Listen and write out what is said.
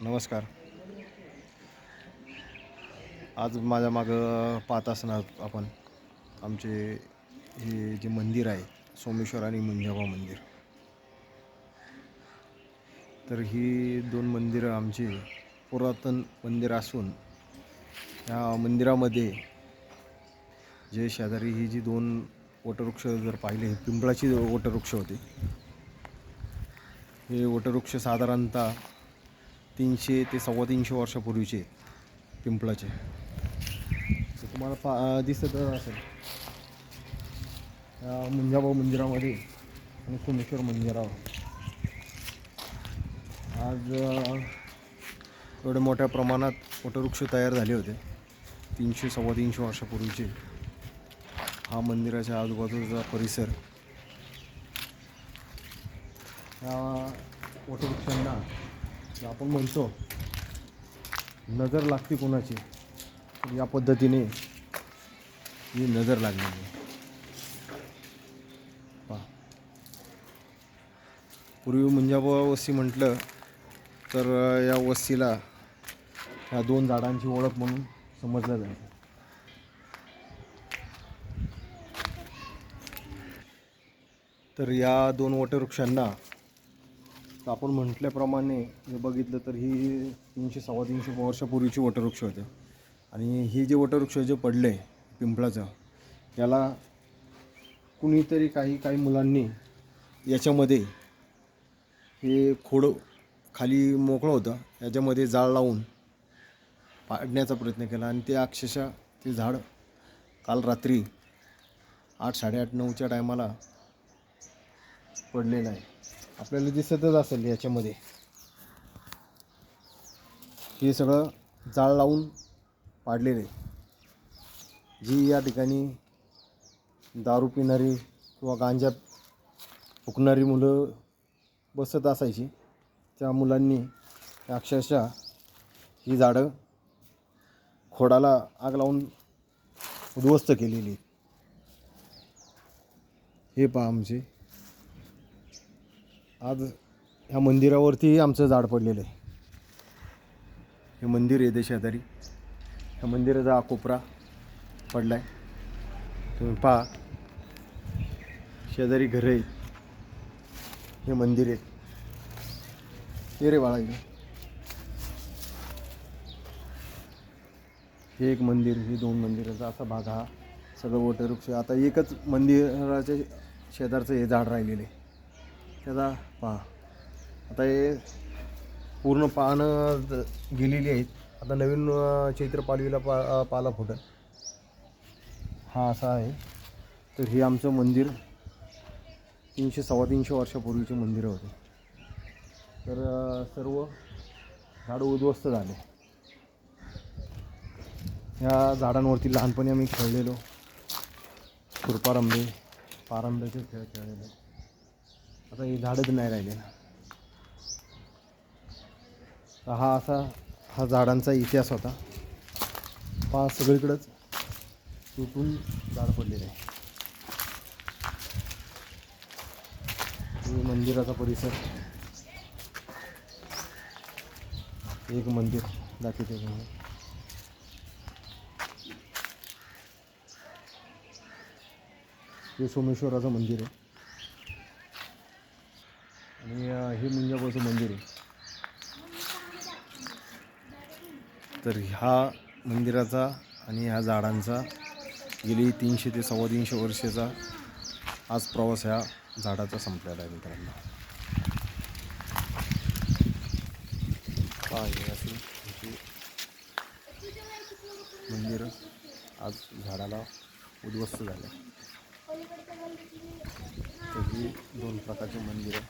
नमस्कार. आज माझ्या मागं पाहत असणार आपण आमचे हे जे मंदिर आहे सोमेश्वर आणि मुंजाबा मंदिर. तर ही दोन मंदिरं आमची पुरातन मंदिर असून या मंदिरामध्ये जे शेजारी ही जी दोन वटवृक्ष जर पाहिले, पिंपळाची वटवृक्ष होते. हे वटवृक्ष साधारणतः 300 ते 350 वर्षापूर्वीचे पिंपळाचे. तर तुम्हाला दिसत असेल या मुंजाबा मंदिरामध्ये आणि सोमेश्वर मंदिरावर आज एवढ्या मोठ्या प्रमाणात वटवृक्ष तयार झाले होते. 300-350 वर्षापूर्वीचे. हा मंदिराच्या आजूबाजूचा परिसर ह्या वटवृक्षांना आपण म्हणतो नजर लागते कोणाची, या पद्धतीने ही नजर लागलेली आहे. पहा, पूर्वी मुंजाबा वस्ती म्हटलं तर या वस्तीला ह्या दोन झाडांची ओळख म्हणून समजलं जातं. तर या दोन वटवृक्षांना आपण म्हटल्याप्रमाणे जर बघितलं तर ही 300-350 वर्षापूर्वीची वटवृक्ष होते. आणि हे जे वटवृक्ष जे पडले पिंपळाचं, याला कुणीतरी काही मुलांनी याच्यामध्ये हे खोड खाली मोकळं होतं, याच्यामध्ये जाळ लावून पाडण्याचा प्रयत्न केला. आणि ते अक्षरशः ते झाड काल रात्री 8-8:30-9च्या टायमाला पडलेलं आहे. आपल्याला दिसतच असेल याच्यामध्ये हे सगळं जाळ लावून पाडलेलं आहे. जी या ठिकाणी दारू पिणारी किंवा गांजा फुकणारी मुलं बसत असायची, त्या मुलांनी अक्षरशः ही झाडं खोडाला आग लावून उद्ध्वस्त केलेली. हे पहा, आमचे आज ह्या मंदिरावरती आमचं झाड पडलेलं आहे. हे मंदिर आहे ते शेजारी, ह्या मंदिराचा हा कोपरा पडला आहे. तुम्ही पहा, शेजारी घरं आहेत, हे मंदिर आहे. हे रे बाळा, हे एक मंदिर, हे दोन मंदिराचा असा भाग हा सगळं वटवृक्ष. आता एकच मंदिराच्या शेजारचं हे झाड राहिलेलं आहे. त्याचा पहा, आता हे पूर्ण पानं गेलेली आहेत. आता नवीन चैत्र पालवीला पाला फुटल, हा असा आहे. तर हे आमचं मंदिर 300-350 वर्षापूर्वीचे मंदिर होते. तर सर्व झाडं उद्ध्वस्त झाले. ह्या झाडांवरती लहानपणी आम्ही खेळलेलो, खुरपारंबे पारंब्याचे खेळ खेळलेलो. आता हे झाडच नाही राहिले. तर हा झाडांचा इतिहास होता. पहा, सगळीकडंच तुटून झाड पडलेलं आहे. हे मंदिराचा परिसर, एक मंदिर दाखवते तुम्ही. हे सोमेश्वराचं मंदिर आहे आणि हे मुंजाबाचं मंदिर आहे. तर ह्या मंदिराचा आणि ह्या झाडांचा गेली 300 ते 350 वर्षाचा आज प्रवास ह्या झाडाचा संपलेला आहे मित्रांनो. अशी मंदिरं आज झाडाला उद्ध्वस्त झाले. तर ही दोन प्रकारची मंदिरं